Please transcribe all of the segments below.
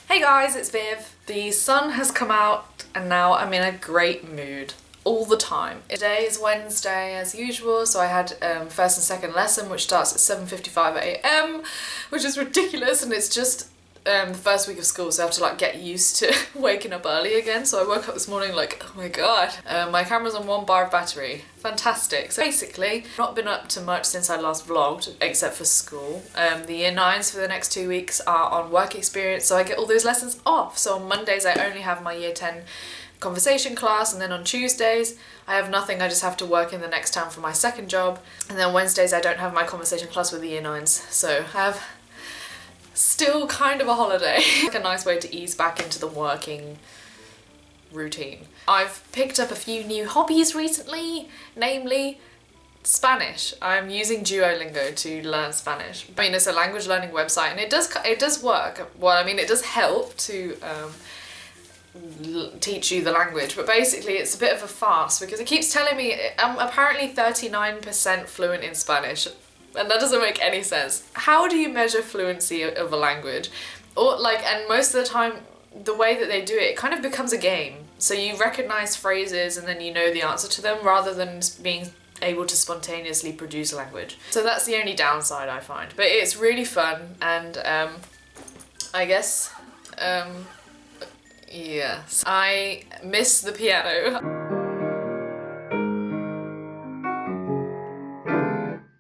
Hey guys, it's Viv. The sun has come out and now I'm in a great mood all the time. Today is Wednesday as usual, so I had first and second lesson which starts at 7:55 AM, which is ridiculous, and it's just the first week of school, so I have to like get used to waking up early again. So I woke up this morning like, oh my god. My camera's on 1 bar of battery. Fantastic. So basically, not been up to much since I last vlogged, except for school. The year 9s for the next 2 weeks are on work experience, so I get all those lessons off. So on Mondays I only have my year 10 conversation class, and then on Tuesdays I have nothing, I just have to work in the next town for my second job. And then Wednesdays I don't have my conversation class with the year 9s, so I have still kind of a holiday. Like a nice way to ease back into the working routine. I've picked up a few new hobbies recently, namely Spanish. I'm using Duolingo to learn Spanish. I mean, it's a language learning website and it does work. Well, I mean, it does help to teach you the language, but basically it's a bit of a farce because it keeps telling me I'm apparently 39% fluent in Spanish. And that doesn't make any sense. How do you measure fluency of a language? Or like, and most of the time, the way that they do it, it kind of becomes a game. So you recognize phrases and then you know the answer to them rather than being able to spontaneously produce language. So that's the only downside I find. But it's really fun, and I guess, yes. I miss the piano.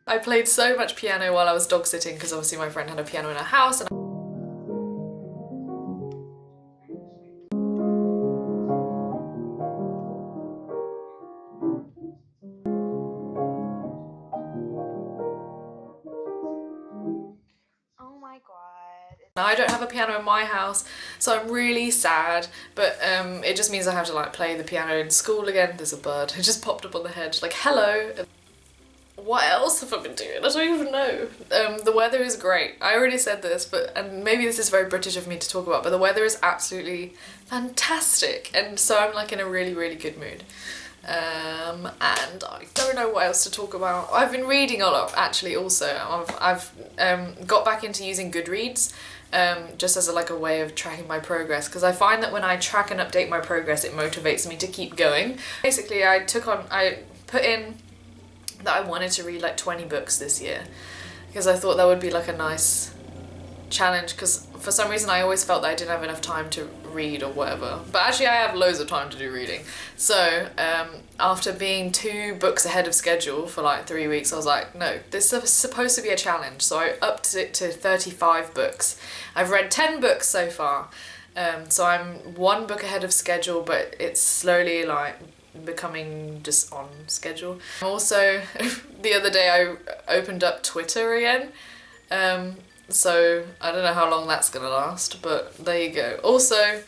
I played so much piano while I was dog sitting because obviously my friend had a piano in her house, and Oh my god. now I don't have a piano in my house, so I'm really sad, but it just means I have to like play the piano in school again. There's a bird, it just popped up on the hedge, like hello. What else have I been doing? I don't even know. The weather is great. I already said this, and maybe this is very British of me to talk about, but the weather is absolutely fantastic, and so I'm like in a really, really good mood. And I don't know what else to talk about. I've been reading a lot actually also. I've got back into using Goodreads just as like a way of tracking my progress, because I find that when I track and update my progress it motivates me to keep going. Basically I put in that I wanted to read like 20 books this year because I thought that would be like a nice challenge, because for some reason I always felt that I didn't have enough time to read or whatever, but actually I have loads of time to do reading. So after being 2 books ahead of schedule for like 3 weeks, I was like, no, this is supposed to be a challenge, so I upped it to 35 books. I've read 10 books so far, so I'm 1 book ahead of schedule, but it's slowly like becoming just on schedule. Also, the other day I opened up Twitter again, so I don't know how long that's gonna last, but there you go. Also,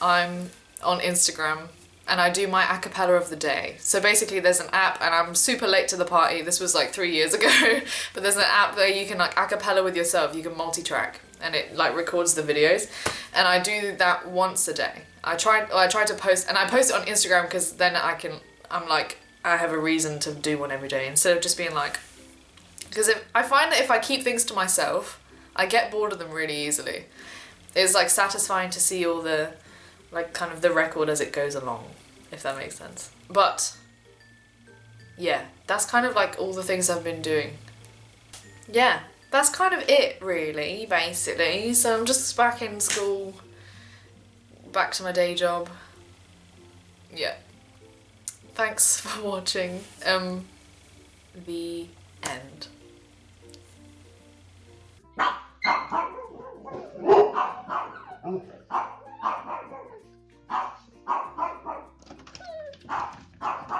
I'm on Instagram and I do my a cappella of the day. So basically there's an app, and I'm super late to the party, this was like 3 years ago, but there's an app where you can like a cappella with yourself, you can multi-track, and it like records the videos, and I do that once a day. I try to post, and I post it on Instagram because then I have a reason to do one every day instead of just being like, because I find that if I keep things to myself, I get bored of them really easily. It's like satisfying to see all the, like kind of the record as it goes along, if that makes sense. But yeah, that's kind of like all the things I've been doing. Yeah, that's kind of it really, basically. So I'm just back in school, back to my day job. Yeah. Thanks for watching. The end.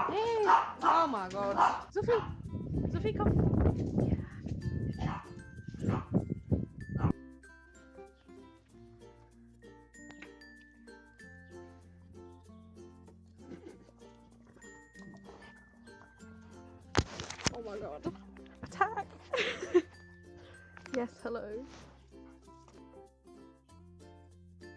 Hey! Oh my god. Sophie! Sophie, come. Oh my god. Attack! Yes, hello.